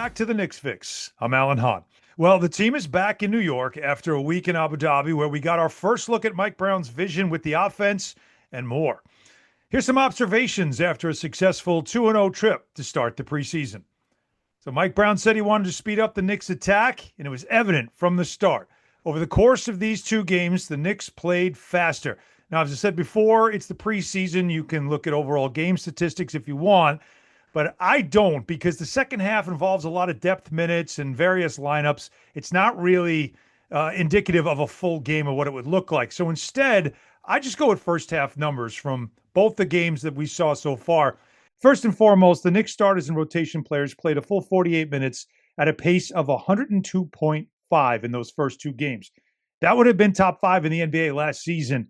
back to the Knicks Fix. I'm Alan Hahn. Well, the team is back in New York after a week in Abu Dhabi where we got our first look at Mike Brown's vision with the offense and more. Here's some observations after a successful 2-0 trip to start the preseason. So Mike Brown said he wanted to speed up the Knicks' attack, and it was evident from the start. Over the course of these two games, the Knicks played faster. Now, as I said before, it's the preseason. You can look at overall game statistics if you want, but I don't, because the second half involves a lot of depth minutes and various lineups. It's not really indicative of a full game of what it would look like. So instead, I just go with first half numbers from both the games that we saw so far. First and foremost, the Knicks starters and rotation players played a full 48 minutes at a pace of 102.5 in those first two games. That would have been top 5 in the NBA last season,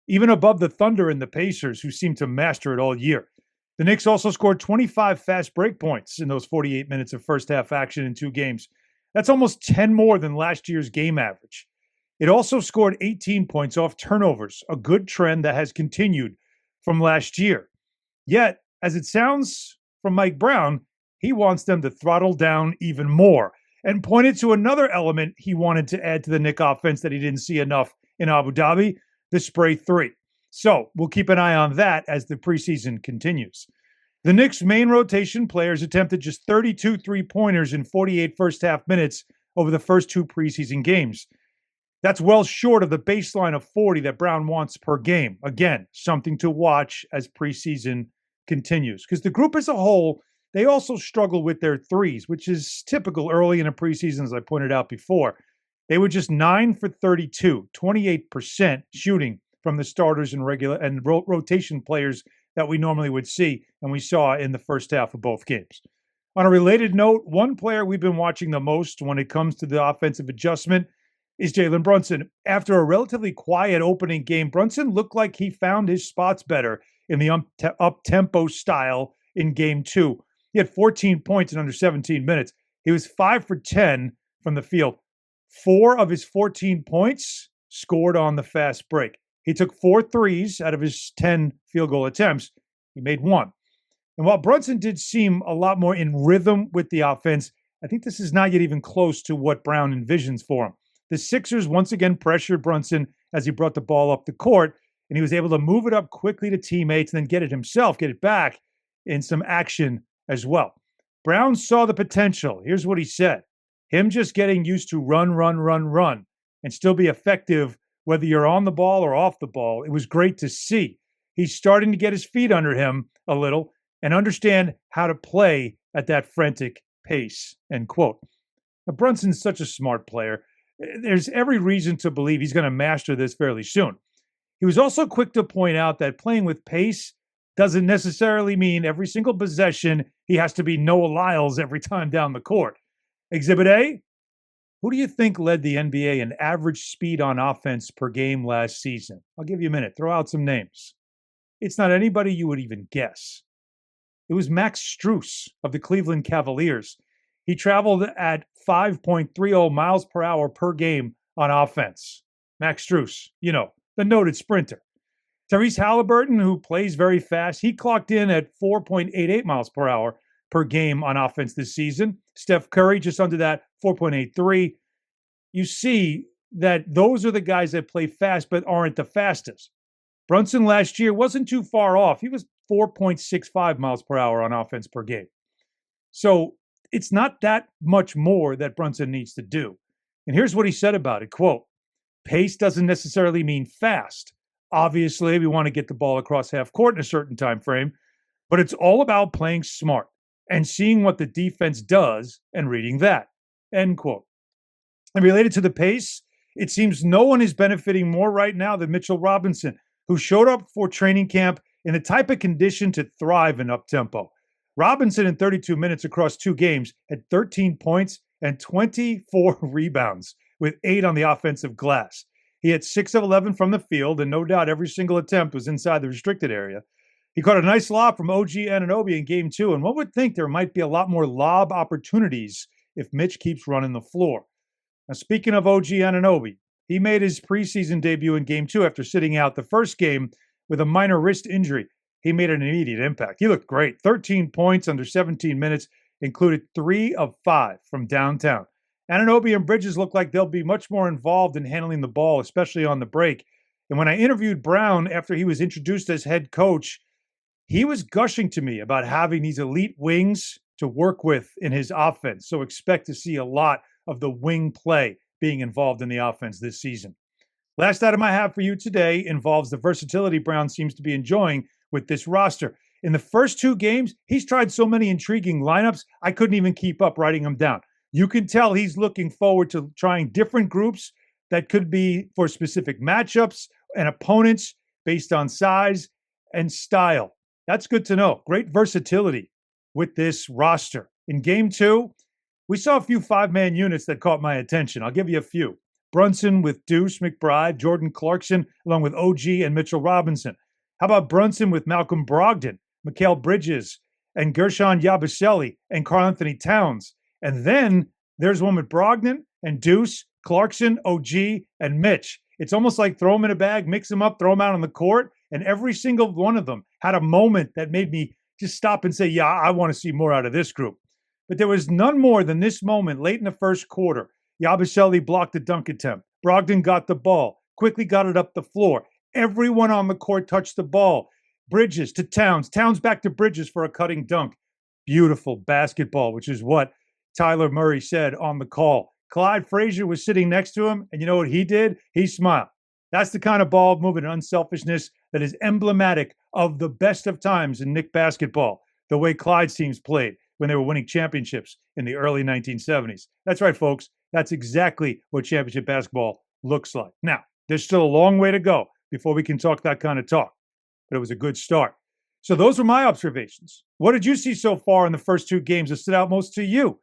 even above the Thunder and the Pacers, who seemed to master it all year. The Knicks also scored 25 fast break points in those 48 minutes of first half action in two games. That's almost 10 more than last year's game average. It also scored 18 points off turnovers, a good trend that has continued from last year. Yet, as it sounds from Mike Brown, he wants them to throttle down even more and pointed to another element he wanted to add to the Knicks offense that he didn't see enough in Abu Dhabi, the spray three. So we'll keep an eye on that as the preseason continues. The Knicks' main rotation players attempted just 32 three-pointers in 48 first-half minutes over the first two preseason games. That's well short of the baseline of 40 that Brown wants per game. Again, something to watch as preseason continues. Because the group as a whole, they also struggle with their threes, which is typical early in a preseason, as I pointed out before. They were just 9 for 32, 28% shooting from the starters and regular and rotation players that we normally would see, and we saw in the first half of both games. On a related note, one player we've been watching the most when it comes to the offensive adjustment is Jalen Brunson. After a relatively quiet opening game, Brunson looked like he found his spots better in the up-tempo style in game two. He had 14 points in under 17 minutes. He was 5 for 10 from the field. 4 of his 14 points scored on the fast break. He took 4 threes out of his 10 field goal attempts. He made 1. And while Brunson did seem a lot more in rhythm with the offense, I think this is not yet even close to what Brown envisions for him. The Sixers once again pressured Brunson as he brought the ball up the court, and he was able to move it up quickly to teammates and then get it back in some action as well. Brown saw the potential. Here's what he said. Him just getting used to run, and still be effective whether you're on the ball or off the ball. It was great to see. He's starting to get his feet under him a little and understand how to play at that frantic pace, end quote. Now, Brunson's such a smart player. There's every reason to believe he's going to master this fairly soon. He was also quick to point out that playing with pace doesn't necessarily mean every single possession he has to be Noah Lyles every time down the court. Exhibit A, who do you think led the NBA in average speed on offense per game last season? I'll give you a minute. Throw out some names. It's not anybody you would even guess. It was Max Strus of the Cleveland Cavaliers. He traveled at 5.30 miles per hour per game on offense. Max Strus, the noted sprinter. Tyrese Halliburton, who plays very fast, he clocked in at 4.88 miles per hour per game on offense this season. Steph Curry, just under that, 4.83. You see that those are the guys that play fast but aren't the fastest. Brunson last year wasn't too far off. He was 4.65 miles per hour on offense per game. So it's not that much more that Brunson needs to do. And here's what he said about it, quote, pace doesn't necessarily mean fast. Obviously, we want to get the ball across half court in a certain time frame, but it's all about playing smart and seeing what the defense does and reading that, end quote. And related to the pace, it seems no one is benefiting more right now than Mitchell Robinson, who showed up for training camp in the type of condition to thrive in up-tempo. Robinson, in 32 minutes across two games, had 13 points and 24 rebounds, with 8 on the offensive glass. He had 6 of 11 from the field, and no doubt every single attempt was inside the restricted area. He caught a nice lob from OG Anunoby in game 2, and one would think there might be a lot more lob opportunities if Mitch keeps running the floor. Now, speaking of OG Anunoby, he made his preseason debut in game 2 after sitting out the first game with a minor wrist injury. He made an immediate impact. He looked great. 13 points under 17 minutes included 3 of 5 from downtown. Anunoby and Bridges look like they'll be much more involved in handling the ball, especially on the break. And when I interviewed Brown after he was introduced as head coach, he was gushing to me about having these elite wings to work with in his offense. So expect to see a lot of the wing play being involved in the offense this season. Last item I have for you today involves the versatility Brown seems to be enjoying with this roster. In the first 2 games, he's tried so many intriguing lineups, I couldn't even keep up writing them down. You can tell he's looking forward to trying different groups that could be for specific matchups and opponents based on size and style. That's good to know. Great versatility with this roster. In game 2, we saw a few 5-man units that caught my attention. I'll give you a few. Brunson with Deuce McBride, Jordan Clarkson, along with OG and Mitchell Robinson. How about Brunson with Malcolm Brogdon, Mikal Bridges, and Gershon Yabusele, and Karl Anthony Towns? And then there's one with Brogdon and Deuce, Clarkson, OG, and Mitch. It's almost like throw them in a bag, mix them up, throw them out on the court, and every single one of them had a moment that made me just stop and say, yeah, I want to see more out of this group. But there was none more than this moment late in the first quarter. Yabusele blocked the dunk attempt. Brogdon got the ball, quickly got it up the floor. Everyone on the court touched the ball. Bridges to Towns. Towns back to Bridges for a cutting dunk. Beautiful basketball, which is what Tyler Murray said on the call. Clyde Frazier was sitting next to him, and you know what he did? He smiled. That's the kind of ball movement and unselfishness that is emblematic of the best of times in Knicks basketball, the way Clyde's teams played when they were winning championships in the early 1970s. That's right, folks. That's exactly what championship basketball looks like. Now, there's still a long way to go before we can talk that kind of talk, but it was a good start. So those were my observations. What did you see so far in the first 2 games that stood out most to you?